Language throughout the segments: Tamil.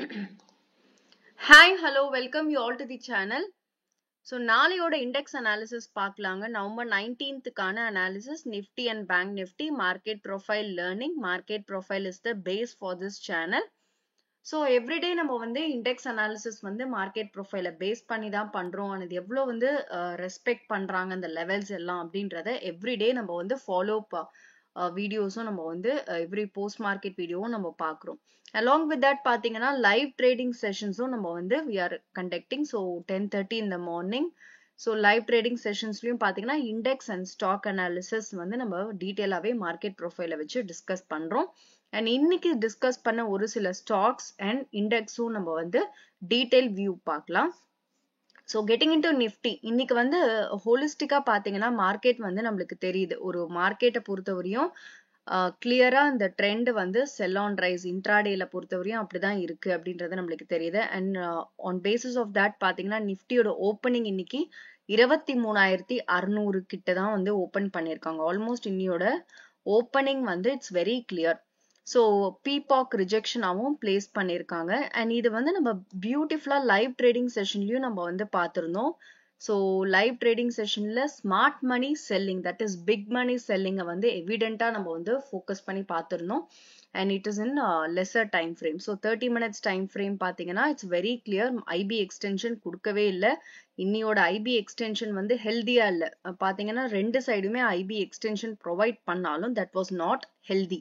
Hi, hello, welcome you all to the channel. So, நாளையோட index analysis பார்க்கலாங்க. November 19th கான analysis, Nifty and Bank Nifty, market profile learning. Market profile is the base for this channel. So, everyday நம்ம வந்து index analysis வந்து market profile base பண்ணி தான் பண்றோம். அது எவ்வளோ வந்து respect பண்றாங்க அந்த levels எல்லாம் அப்படின்றத everyday நம்ம வந்து follow வீடியோஸும் நம்ம வந்து every post market வீடியோவும் நம்ம பார்க்குறோம். Along with that பாத்தீங்கன்னா live trading sessions-உம் நம்ம வந்து we are conducting. So 10:30 in the morning. So live trading sessionsலயும் பாத்தீங்கன்னா index and stock analysis வந்து நம்ம டீட்டெயிலாவே market profile வச்சு டிஸ்கஸ் பண்றோம். And இன்னைக்கு டிஸ்கஸ் பண்ண ஒரு சில stocks and index-உம் நம்ம வந்து டீட்டெயில் வியூ பார்க்கலாம். So getting into Nifty, இன்னைக்கு வந்து ஹோலிஸ்டிக்கா பாத்தீங்கன்னா மார்க்கெட் வந்து நம்மளுக்கு தெரியுது. ஒரு மார்க்கெட்டை பொறுத்தவரையும் கிளியரா இந்த ட்ரெண்ட் வந்து செல் ஆன் ரைஸ் இன்ட்ராடேல பொறுத்தவரையும் அப்படிதான் இருக்கு அப்படின்றது நம்மளுக்கு தெரியுது. And on basis of that பாத்தீங்கன்னா நிஃப்டியோட ஓப்பனிங் இன்னைக்கு 23,600 கிட்ட தான் வந்து ஓபன் பண்ணிருக்காங்க. ஆல்மோஸ்ட் இன்னியோட ஓப்பனிங் வந்து இட்ஸ் வெரி கிளியர். ஸோ பீபாக் ரிஜெக்ஷனாகவும் பிளேஸ் பண்ணியிருக்காங்க. அண்ட் இது வந்து நம்ம பியூட்டிஃபுல்லா லைவ் ட்ரேடிங் செஷன்லயும் நம்ம வந்து பார்த்துருந்தோம். ஸோ லைவ் ட்ரேடிங் செஷன்ல smart money selling, that is big money செல்லிங்கை வந்து எவிடென்ட்டா நம்ம வந்து ஃபோக்கஸ் பண்ணி பார்த்துருந்தோம். And it is in lesser time frame. So 30 minutes time frame பார்த்தீங்கன்னா it's very clear. IB extension கொடுக்கவே இல்லை. இன்னியோட ஐபி எக்ஸ்டென்ஷன் வந்து ஹெல்தியா இல்லை. பார்த்தீங்கன்னா ரெண்டு சைடுமே ஐபி எக்ஸ்டென்ஷன் ப்ரொவைட் பண்ணாலும் that was not healthy.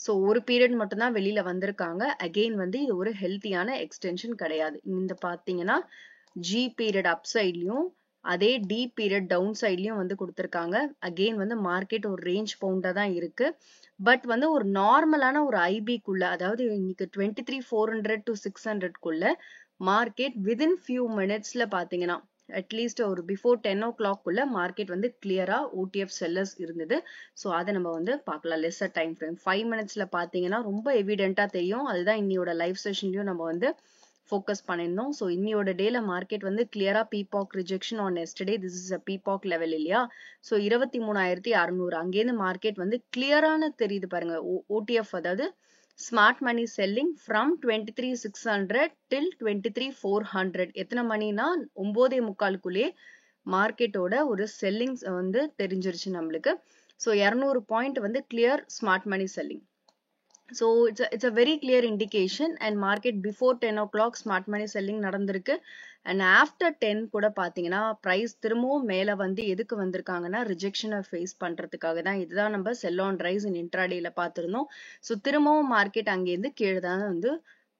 So ஒரு பீரியட் மட்டும்தான் வெளியில வந்திருக்காங்க. அகெயின் வந்து இது ஒரு ஹெல்த்தியான எக்ஸ்டென்ஷன் கிடையாது. இந்த பாத்தீங்கன்னா ஜி பீரியட் அப் சைட்லயும் அதே டி பீரியட் டவுன் சைட்லயும் வந்து கொடுத்துருக்காங்க. அகெயின் வந்து மார்க்கெட் ஒரு ரேஞ்ச் பவுண்டா தான் இருக்கு. பட் வந்து ஒரு நார்மலான ஒரு ஐபிக்குள்ள, அதாவது இன்னைக்கு 23,400 to 600 மார்க்கெட் விதின் ஃபியூ மினிட்ஸ்ல பாத்தீங்கன்னா அட்லீஸ்ட் ஒரு பிஃபோர் 10 o'clock மார்க்கெட் வந்து கிளியரா ஓடிஎஃப் செல்லர்ஸ் இருந்தது. ஸோ அதை நம்ம வந்து பார்க்கலாம். லெஸ்ஸர் டைம் ஃப்ரேம் 5 minutesல பாத்தீங்கன்னா ரொம்ப எவிடென்ட்டா தெரியும். அதுதான் இன்னியோட லைவ் செஷன்லயும் நம்ம வந்து ஃபோக்கஸ் பண்ணியிருந்தோம். ஸோ இன்னியோட டேல மார்க்கெட் வந்து கிளியரா பீபாக் rejection on yesterday. This is a பீபாக் லெவல் இல்லையா? ஸோ 23,600 அங்கேருந்து மார்க்கெட் வந்து கிளியரான தெரியுது பாருங்க. ஓடிஎஃப் அதாவது smart money selling from 23,600 till 23,400. எத்தனை மணினா 9:45 மார்க்கெட்டோட ஒரு செல்லிங்ஸ் வந்து தெரிஞ்சிருச்சு நம்மளுக்கு. ஸோ 200 பாயிண்ட் வந்து clear smart money selling. So it's a very clear indication. And market before 10 o'clock smart money selling நடந்திருக்கு. And after 10 கூட பாத்தீங்கன்னா price திரும்பவும் மேல வந்து எதுக்கு வந்திருக்காங்கன்னா ரிஜெக்ஷனை ஃபேஸ் பண்றதுக்காக தான். இதுதான் நம்ம செல் ஆன் ரைஸ் இன் இன்ட்ராடேல பார்த்திருந்தோம். ஸோ திரும்பவும் மார்க்கெட் அங்கேருந்து கீழே தான் வந்து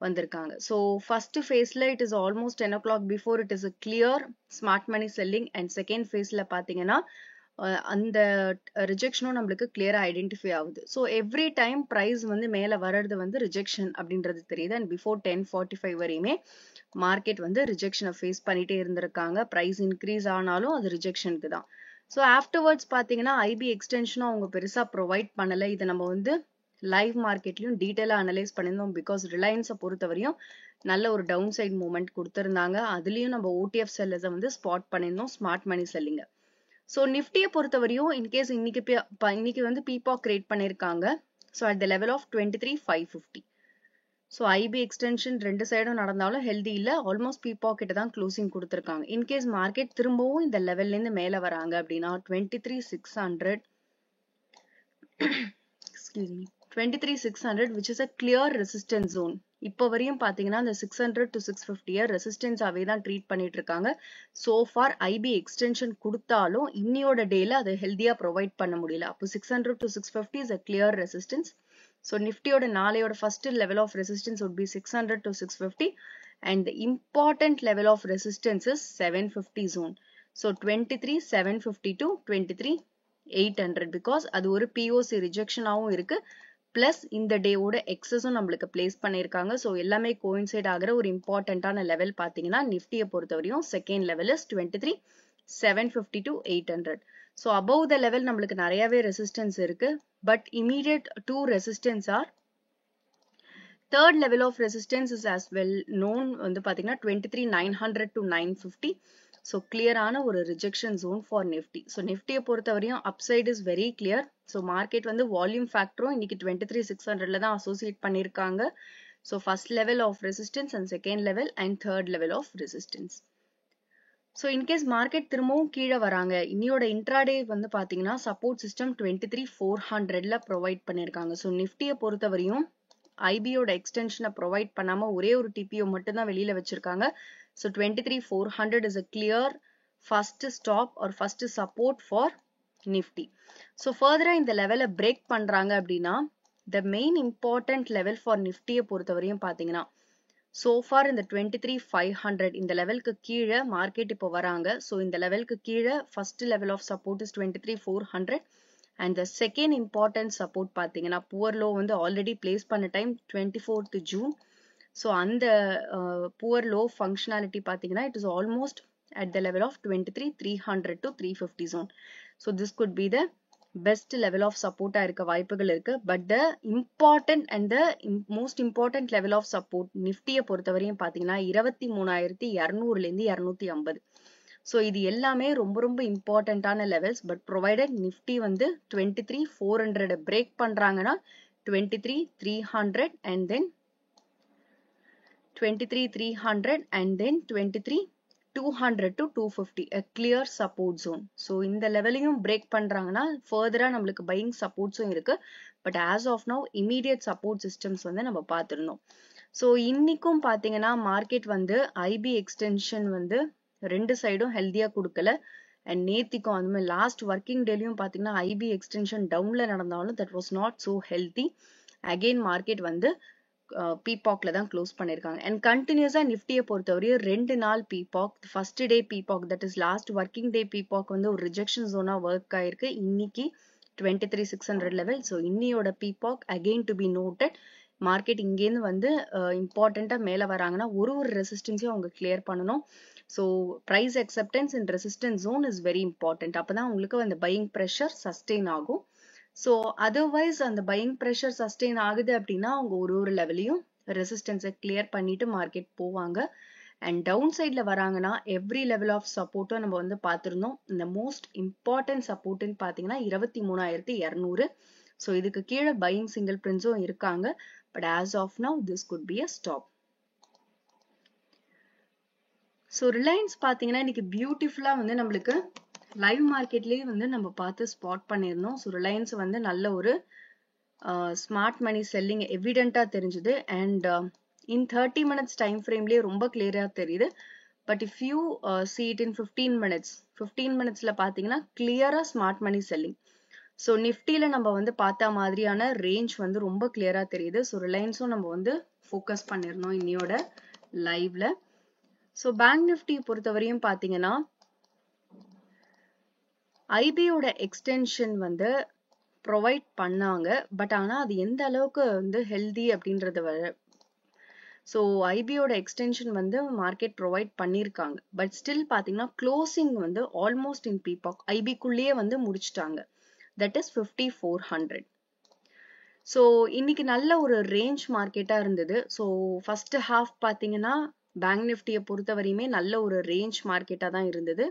வந்திருக்காங்க. ஸோ ஃபர்ஸ்ட் ஃபேஸ்ல it is almost 10 o'clock before it is a clear smart money selling. And second ஃபேஸ்ல பாத்தீங்கன்னா அந்த ரிஜெக்ஷனும் நம்மளுக்கு கிளியரா ஐடென்டிஃபை ஆகுது. ஸோ எவ்ரி டைம் ப்ரைஸ் வந்து மேல வர்றது வந்து ரிஜெக்ஷன் அப்படின்றது தெரியுது. அண்ட் பிஃபோர் 10:45 வரையுமே மார்க்கெட் வந்து ரிஜெக்ஷனை ஃபேஸ் பண்ணிட்டே இருந்திருக்காங்க. ப்ரைஸ் இன்க்ரீஸ் ஆனாலும் அது ரிஜெக்ஷனுக்கு தான். ஸோ ஆஃப்டர்வர்ட்ஸ் பார்த்தீங்கன்னா ஐபி எக்ஸ்டென்ஷனும் அவங்க பெருசா ப்ரொவைட் பண்ணலை. இதை நம்ம வந்து லைவ் மார்க்கெட்லயும் டீட்டெயிலாக அனலைஸ் பண்ணியிருந்தோம். பிகாஸ் ரிலையன்ஸை பொறுத்தவரையும் நல்ல ஒரு டவுன் சைட் மூவ்மெண்ட் கொடுத்துருந்தாங்க. அதுலயும் நம்ம ஓடிஎஃப் செல்லர்ஸை வந்து ஸ்பாட் பண்ணியிருந்தோம் ஸ்மார்ட் மணி செல்லிங்க. ஸோ நிஃப்டியை பொறுத்தவரையும் இன்கேஸ் இன்னைக்கு வந்து பீபாக் கிரியேட் பண்ணியிருக்காங்க. So at the level of 23,550. So IB extension ரெண்டு சைடும் நடந்தாலும் ஹெல்தி இல்லை. ஆல்மோஸ்ட் பீபாக் கிட்ட தான் க்ளோசிங் கொடுத்துருக்காங்க. இன்கேஸ் மார்க்கெட் திரும்பவும் இந்த லெவல்லேருந்து மேலே வராங்க அப்படின்னா 23,600 excuse me 23,600 which is a clear resistance zone. இப்போ வரையும் பாத்தீங்கன்னா இந்த 600 to 650 ரெசிஸ்டன்ஸாவே தான் ட்ரீட் பண்ணிட்டு இருக்காங்க. சோ ஃபார் ஐபி எக்ஸ்டென்ஷன் கொடுத்தாலும் இன்னியோட டேல அதை ஹெல்தியா ப்ரொவைட் பண்ண முடியல. அப்போ 600 to 650 is a clear resistance. So நிஃப்டியோட நாளையோட first level of resistance would be 600 to 650 and the important level of resistance is 750 zone. So 23,750 to 23,800 because அது ஒரு POC ரிஜெக்ஷனாவும் இருக்கு. பிளஸ் இந்த டேவோட எக்ஸஸும் நம்மளுக்கு பிளேஸ் பண்ணியிருக்காங்க. ஸோ எல்லாமே கோயின்சைட் ஆகிற ஒரு இம்பார்ட்டன்டான லெவல் பார்த்தீங்கன்னா நிஃப்டியை பொறுத்தவரையும் second level is 23,750 to 800. So above the level நம்மளுக்கு நிறையவே ரெசிஸ்டன்ஸ் இருக்கு. But immediate two resistance or third level of resistance is as well known வந்து பார்த்தீங்கன்னா 23,900 to 950. ஸோ கிளியரான ஒரு rejection zone for Nifty. So நிஃப்டியை பொறுத்தவரையும் upside is very clear. So market வந்து வால்யூம் ஃபேக்டரும் இன்னைக்கு 23,600 தான் அசோசியேட் பண்ணியிருக்காங்க. So first level of resistance and second level and third level of resistance. So in case market திரும்பவும் கீழ வராங்க, இன்னியோட intraday வந்து பாத்தீங்கன்னா support system 23,400ல provide பண்ணிருக்காங்க. So நிஃப்டியை பொறுத்தவரையும் IB-யோட extension provide பண்ணாம ஒரே ஒரு TPO மட்டும் தான் வெளியில வச்சிருக்காங்க. So 23,400 is a clear first stop or first support for Nifty. So further இந்த level break பண்றாங்க அப்படின்னா the main important level for Nifty-யை பொறுத்தவரையும் பாத்தீங்கன்னா so far இந்த 23,500 இந்த லெவலுக்கு கீழே மார்க்கெட் இப்போ வராங்க. So இந்த லெவலுக்கு கீழே first level of support is 23,400 and the second important support பாத்தீங்கன்னா poor low வந்து already place பண்ண time 24th June. So அந்த poor low functionality பாத்தீங்கன்னா it is almost at the level of 23,300 to 350 zone. So this could be the best level of support இருக்க வாய்ப்புகள் இருக்கு. But the important and the most important level of support நிஃப்டியை பொறுத்தவரையும் பாத்தீங்கன்னா 23,200ல இருந்து 250. So இது எல்லாமே ரொம்ப ரொம்ப இம்பார்ட்டன்டான லெவல்ஸ். பட் ப்ரொவைடட் நிஃப்டி வந்து 23,400 பிரேக் பண்றாங்கன்னா 23,300 and then 23,300 and then 23,200 to 250 a clear support zone. So இந்த லெவலையும் பிரேக் பண்றாங்கன்னா ஃபர்தரா நம்மளுக்கு பையிங் சப்போர்ட்ஸும் இருக்கு. But as of now immediate support systems வந்து நம்ம பார்த்திருந்தோம். So இன்னைக்கும் பாத்தீங்கன்னா மார்க்கெட் வந்து ஐபி எக்ஸ்டென்ஷன் வந்து ரெண்டு சைடும் ஹெல்தியா கொடுக்கல. அண்ட் நேத்திக்கும் அந்த மாதிரி லாஸ்ட் ஒர்க்கிங் டேலையும் பாத்தீங்கன்னா ஐபி எக்ஸ்டென்ஷன் டவுன்ல நடந்தாலும் that was not so healthy. Again market வந்து பீபாக்ல தான் க்ளோஸ் பண்ணிருக்காங்க. அண்ட் கண்டினியூஸா நிஃப்டியை பொறுத்தவரையும் 2 நாள் பீபாக், ஃபர்ஸ்ட் டே பீபாக் that is last working day பீபாக் வந்து ஒரு ரிஜெக்ஷன் ஜோனா ஒர்க் ஆயிருக்கு. இன்னைக்கு 23,600 லெவல். ஸோ இன்னியோட பீபாக் again to be noted. Market இங்கேருந்து வந்து இம்பார்ட்டண்டா மேல வராங்கன்னா ஒரு ரெசிஸ்டன்ஸையும் அவங்க கிளியர் பண்ணணும். So price acceptance and resistance zone is very important. அப்பதான் உங்களுக்கு அந்த பையிங் ப்ரெஷர் சஸ்டெயின் ஆகும். ஸோ அதர்வைஸ் அந்த பையிங் ப்ரெஷர் சஸ்டெயின் ஆகுது அப்படின்னா அவங்க ஒரு லெவலையும் ரெசிஸ்டன்ஸை கிளியர் பண்ணிட்டு மார்க்கெட் போவாங்க. அண்ட் டவுன் சைட்ல வராங்கன்னா எவ்ரி லெவல் ஆஃப் சப்போர்ட்டும் நம்ம வந்து பார்த்திருந்தோம். இந்த மோஸ்ட் இம்பார்ட்டன்ட் சப்போர்ட்னு பாத்தீங்கன்னா 23,200. ஸோ இதுக்கு கீழே பையிங் சிங்கிள் பிரிண்ட்ஸும் இருக்காங்க. But as of now this could be a stop. So Reliance பாத்தீங்கன்னா இன்னைக்கு பியூட்டிஃபுல்லா வந்து நம்மளுக்கு லைவ் மார்க்கெட்லயே வந்து நம்ம பார்த்து ஸ்பாட் பண்ணிருந்தோம். ஸோ ரிலையன்ஸ் வந்து நல்ல ஒரு ஸ்மார்ட் மணி செல்லிங் எவிடென்ட்டா தெரிஞ்சுது. அண்ட் இன் 30 minutes டைம் ஃப்ரேம்லயே ரொம்ப கிளியரா தெரியுது. But if you see it in 15 minutesல பாத்தீங்கன்னா கிளியரா ஸ்மார்ட் மணி செல்லிங். ஸோ நிஃப்டியில நம்ம வந்து பார்த்த மாதிரியான ரேஞ்ச் வந்து ரொம்ப கிளியரா தெரியுது. ஸோ ரிலையன்ஸும் நம்ம வந்து ஃபோக்கஸ் பண்ணிருந்தோம் இன்னையோட லைவ்ல. ஸோ பேங்க் நிஃப்டி பொறுத்தவரையும் பாத்தீங்கன்னா ஐபியோட எக்ஸ்டென்ஷன் வந்து ப்ரொவைட் பண்ணாங்க. பட் ஆனா அது எந்த அளவுக்கு வந்து ஹெல்தி அப்படின்றத ஸோ ஐபியோட எக்ஸ்டென்ஷன் வந்து மார்க்கெட் ப்ரொவைட் பண்ணியிருக்காங்க. பட் ஸ்டில் பாத்தீங்கன்னா க்ளோசிங் வந்து ஆல்மோஸ்ட் இன் பீபாக் ஐபிக்குள்ளேயே வந்து முடிச்சிட்டாங்க. That is 5,400. ஸோ இன்னைக்கு நல்ல ஒரு ரேஞ்ச் மார்க்கெட்டா இருந்தது. ஸோ ஃபர்ஸ்ட் ஹாஃப் பாத்தீங்கன்னா பேங்க் நிஃப்டியை பொறுத்த வரையுமே நல்ல ஒரு ரேஞ்ச் மார்க்கெட்டா தான் இருந்தது.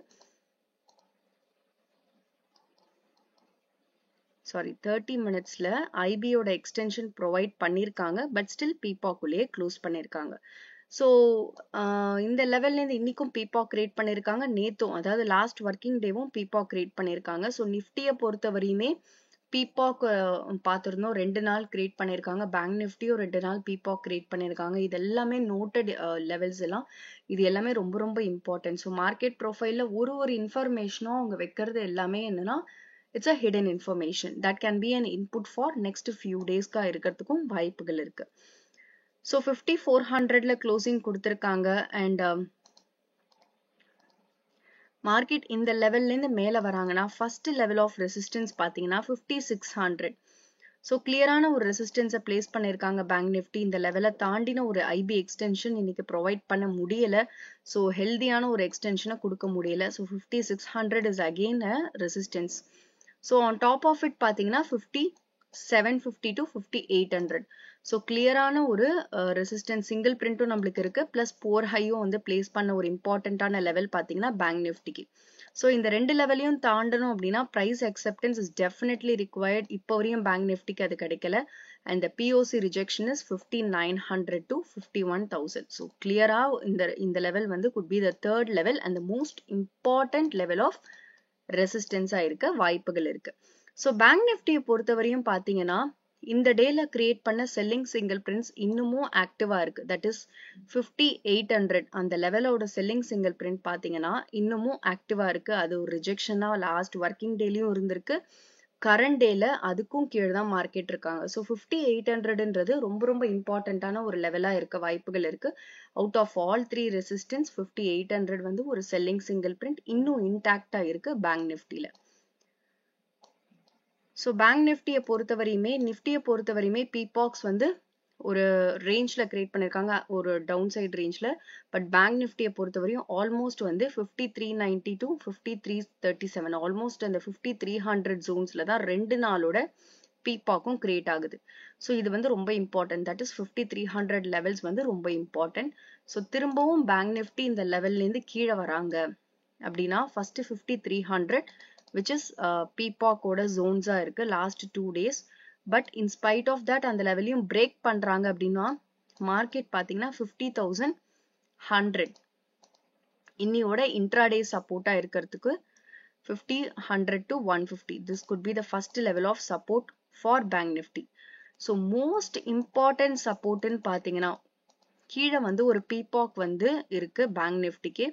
30 minutesல ஐபியோட எக்ஸ்டென்ஷன் ப்ரொவைட் பண்ணிருக்காங்க. பட் ஸ்டில் பீபாக்குள்ளேயே க்ளோஸ் பண்ணிருக்காங்க. ஸோ இந்த லெவல்ல இருந்து இன்னைக்கும் பீபாக் கிரியேட் பண்ணிருக்காங்க. நேத்தும் அதாவது லாஸ்ட் ஒர்க்கிங் டேவும் பீபாக் கிரியேட் பண்ணிருக்காங்க. ஸோ நிஃப்டியை பொறுத்த வரையுமே பீபாக் பார்த்திருந்தோம் 2 நாள் கிரியேட் பண்ணிருக்காங்க. பேங்க் நிஃப்டியும் 2 நாள் பீபாக் கிரியேட் பண்ணிருக்காங்க. இது எல்லாமே நோட்டட் லெவல்ஸ் எல்லாம். இது எல்லாமே ரொம்ப ரொம்ப இம்பார்ட்டன்ட். ஸோ மார்க்கெட் ப்ரொஃபைல்ல ஒரு இன்ஃபர்மேஷனும் அவங்க வைக்கிறது எல்லாமே என்னன்னா it's a hidden information that can be an input for next few days கா இருக்கிறதுக்கும் வாய்ப்புகள் இருக்கு. So 5,400ல க்ளோசிங் கொடுத்திருக்காங்க. அண்ட் மார்க்கெட் இந்த லெவல்ல இருந்து மேல வராங்கன்னா ஃபர்ஸ்ட் லெவல் ஆஃப் ரெசிஸ்டன்ஸ் பாத்தீங்கன்னா 5,600. ஸோ கிளியரான ஒரு ரெசிஸ்டன்ஸை பிளேஸ் பண்ணிருக்காங்க பேங்க் நிஃப்டி. இந்த லெவலை தாண்டின ஒரு ஐபி எக்ஸ்டென்ஷன் இன்னைக்கு ப்ரொவைட் பண்ண முடியல. ஸோ ஹெல்தியான ஒரு எக்ஸ்டென்ஷனை கொடுக்க முடியல. So 5,600 is again a resistance. So on top of it பாத்தீங்கன்னா 5,750 to 5,800. ஸோ கிளியரான ஒரு ரெசிஸ்டன்ஸ் சிங்கிள் பிரிண்ட்டும் நம்மளுக்கு இருக்கு. பிளஸ் போர் ஹையும் வந்து பிளேஸ் பண்ண ஒரு இம்பார்ட்டன்டான லெவல் பாத்தீங்கன்னா பேங்க் நிஃப்டிக்கு. ஸோ இந்த ரெண்டு லெவலையும் தாண்டணும் அப்படின்னா price acceptance is definitely required. இப்போ வரையும் பேங்க் நிஃப்டிக்கு அது கிடைக்கல. and the POC rejection is 5900 to 51,000. So clear in the level வந்து could be the third level and the most important level of resistance இருக்க வாய்ப்புகள் இருக்கு. So bank nifty பொறுத்தவரையும் பாத்தீங்கன்னா இந்த டேல கிரியேட் பண்ண செல்லிங் சிங்கிள் பிரிண்ட்ஸ் இன்னமும் ஆக்டிவா இருக்கு. தட் இஸ் 5800 அந்த லெவலோட செல்லிங் சிங்கிள் பிரிண்ட் பாத்தீங்கன்னா இன்னமும் ஆக்டிவா இருக்கு. அது ஒரு ரிஜெக்ஷனா லாஸ்ட் ஒர்க்கிங் டேலயும் இருந்திருக்கு. கரண்ட் டேல அதுக்கும் கீழே தான் மார்க்கெட் இருக்காங்க. ஸோ 5800ன்றது ரொம்ப ரொம்ப இம்பார்ட்டன்டான ஒரு லெவலா இருக்க வாய்ப்புகள் இருக்கு. அவுட் ஆஃப் ஆல் 3 ரெசிஸ்டன்ஸ் 5800 வந்து ஒரு செல்லிங் சிங்கிள் பிரிண்ட் இன்னும் இன்டாக்டா இருக்கு பேங்க் நிஃப்டில. ஸோ பேங்க் நிஃப்டியை பொறுத்தவரையுமே பீபாக்ஸ் வந்து ஒரு ரேஞ்ச்ல கிரியேட் பண்ணிருக்காங்க, ஒரு டவுன் சைட் ரேஞ்ச்ல. பட் பேங்க் நிஃப்டியை பொறுத்தவரையும் ஆல்மோஸ்ட் வந்து 5390 டு 5337 ஆல்மோஸ்ட் அந்த 5300 ஜோன்ஸ்ல தான் 2 நாளோட பீபாக்கும் கிரியேட் ஆகுது. ஸோ இது வந்து ரொம்ப இம்பார்ட்டன்ட். தட் இஸ் 5300 லெவல்ஸ் வந்து ரொம்ப இம்பார்ட்டன்ட். ஸோ திரும்பவும் பேங்க் நிஃப்டி இந்த லெவல்ல இருந்து கீழே வராங்க அப்படின்னா ஃபர்ஸ்ட் 5300 which is PPOC ஓட zones இருக்கு last 2 days. But in spite of that அந்த லெவலையும் break பண்றாங்க அப்படின்னா மார்க்கெட் பாத்தீங்கன்னா 50,100 இன்னியோட intraday சப்போர்ட்டா இருக்கிறதுக்கு 50,100 to 150. This could be the first level of support for Bank Nifty. So most important support ன்னு பாத்தீங்கன்னா கீழே வந்து ஒரு PPOC வந்து இருக்கு பேங்க் நிஃப்டிக்கு.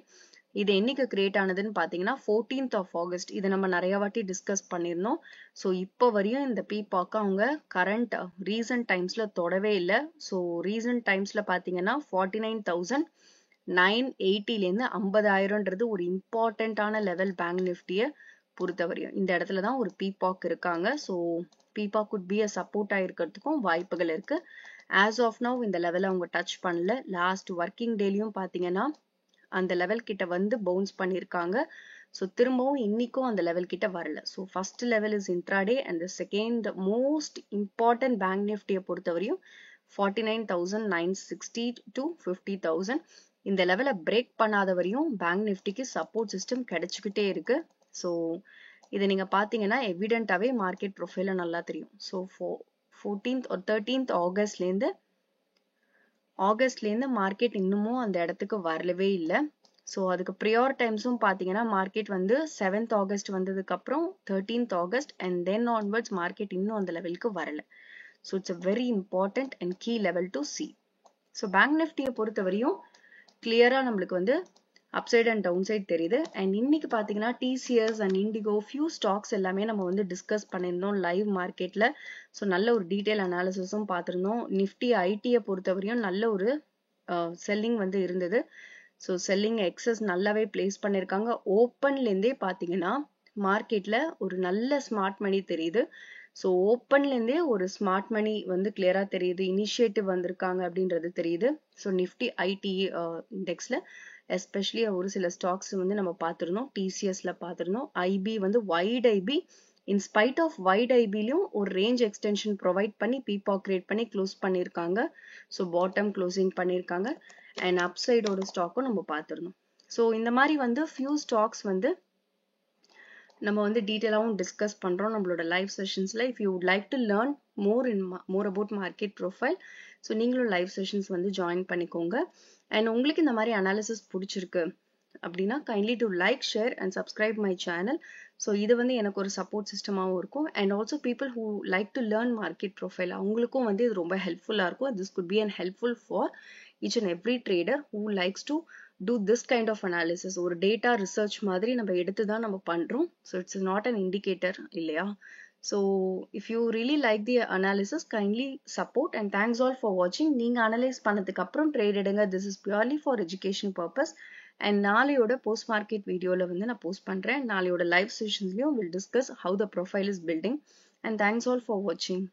இது என்னைக்கு கிரியேட் ஆனதுன்னு பாத்தீங்கன்னா 14th of August. இதை நம்ம நிறைய வாட்டி டிஸ்கஸ் பண்ணிருந்தோம். ஸோ இப்போ வரையும் இந்த பீபாக் அவங்க கரண்ட் ரீசன்ட் டைம்ஸ்ல தொடவே இல்லை. ஸோ ரீசன்ட் டைம்ஸ்ல பாத்தீங்கன்னா 49,980லேருந்து 50,000ன்றது ஒரு இம்பார்ட்டன்டான லெவல் பேங்க் நிஃப்டியை பொறுத்தவரையும். இந்த இடத்துல தான் ஒரு பீபாக் இருக்காங்க. ஸோ பீபாக் குட் பி அ சப்போர்ட் ஆயிருக்கிறதுக்கும் வாய்ப்புகள் இருக்கு. ஆஸ் ஆஃப் நவ் இந்த லெவலை அவங்க டச் பண்ணல. லாஸ்ட் ஒர்க்கிங் டேலையும் பாத்தீங்கன்னா அந்த லெவல் கிட்ட வந்து பவுன்ஸ் பண்ணிருக்காங்க. ஸோ திரும்பவும் இன்னைக்கும் அந்த லெவல் கிட்ட வரல. So first level is intraday and second most important bank நிஃப்டியை பொறுத்தவரையும் 49,960 to 50,000 இந்த லெவலை பிரேக் பண்ணாத வரையும் பேங்க் நிஃப்டிக்கு சப்போர்ட் சிஸ்டம் கிடைச்சுக்கிட்டே இருக்கு. ஸோ இதை நீங்க பாத்தீங்கன்னா எவிடென்டாவே மார்க்கெட் ப்ரொஃபைல நல்லா தெரியும். So 14th or 13th ஆகஸ்ட்லேருந்து market இன்னமும் அந்த இடத்துக்கு வரலவே இல்லை. ஸோ அதுக்கு ப்ரியார் டைம்ஸும் பார்த்தீங்கன்னா மார்க்கெட் வந்து 7th ஆகஸ்ட் வந்ததுக்கு அப்புறம் 13th August and then onwards market இன்னும் அந்த லெவலுக்கு வரல. So it's a very important and key level to see. So bank நிஃப்டியை பொறுத்தவரையும் கிளியரா நம்மளுக்கு வந்து அப்சைட் அண்ட் டவுன் சைட் தெரியுது. அண்ட் இன்னைக்கு பாத்தீங்கன்னா TCS and IndiGo few stocks எல்லாமே நம்ம வந்து டிஸ்கஸ் பண்ணியிருந்தோம் லைவ் மார்க்கெட்ல. ஸோ நல்ல ஒரு டீடைல் அனாலிசிஸும் பார்த்திருந்தோம். நிஃப்டி ஐடியை பொறுத்தவரையும் நல்ல ஒரு செல்லிங் வந்து இருந்தது. ஸோ செல்லிங் எக்ஸஸ் நல்லாவே பிளேஸ் பண்ணியிருக்காங்க. ஓப்பன்ல இருந்தே பாத்தீங்கன்னா மார்க்கெட்ல ஒரு நல்ல ஸ்மார்ட் மணி தெரியுது. ஸோ ஓப்பன்ல இருந்தே ஒரு ஸ்மார்ட் மணி வந்து கிளியரா தெரியுது, இனிஷியேட்டிவ் வந்திருக்காங்க அப்படின்றது தெரியுது. ஸோ நிஃப்டி ஐடி இண்டெக்ஸ்ல எஸ்பெஷலி ஒரு சில ஸ்டாக்ஸ் வந்து நம்ம பார்த்திருந்தோம். TCSல பார்த்திருந்தோம். ஐபி வந்து wide IB in spite of wide ஐபிலையும் ஒரு ரேஞ்ச் எக்ஸ்டென்ஷன் ப்ரொவைட் பண்ணி பீபாக் கிரியேட் பண்ணி க்ளோஸ் பண்ணியிருக்காங்க. ஸோ பாட்டம் க்ளோசிங் பண்ணியிருக்காங்க. அண்ட் அப்சைடோட ஸ்டாக்கும் நம்ம பார்த்திருந்தோம். ஸோ இந்த மாதிரி வந்து ஃபியூ ஸ்டாக்ஸ் வந்து நம்ம வந்து டீட்டெயிலாகவும் டிஸ்கஸ் பண்றோம் நம்மளோட லைவ் செஷன்ஸ்ல. If you would like to learn more about market profile, so நீங்களும் லைவ் செஷன்ஸ் வந்து ஜாயின் பண்ணிக்கோங்க. அண்ட் உங்களுக்கு இந்த மாதிரி அனாலிசிஸ் பிடிச்சிருக்கு அப்படின்னா kindly to like, share and subscribe my channel. So இது வந்து எனக்கு ஒரு சப்போர்ட் சிஸ்டமாகவும் இருக்கும். And also people who like to learn market profile அவங்களுக்கும் வந்து இது ரொம்ப ஹெல்ப்ஃபுல்லாக இருக்கும். This could be and helpful for each and every trader who likes to do this kind of analysis. ஒரு டேட்டா ரிசர்ச் மாதிரி நம்ம எடுத்து தான் நம்ம பண்றோம். So it's not an indicator இல்லையா. So if you really like the analysis kindly support and thanks all for வாட்சிங். நீங்க அனலைஸ் பண்ணதுக்கு அப்புறம் ட்ரேட் எடுங்க. This is purely for education purpose. And நாளையோட போஸ்ட் மார்க்கெட் வீடியோல வந்து நான் போஸ்ட் பண்றேன். நாளையோட லைவ் செஷன்ஸ்லயும் will discuss how the profile is building. And thanks all for வாட்சிங்.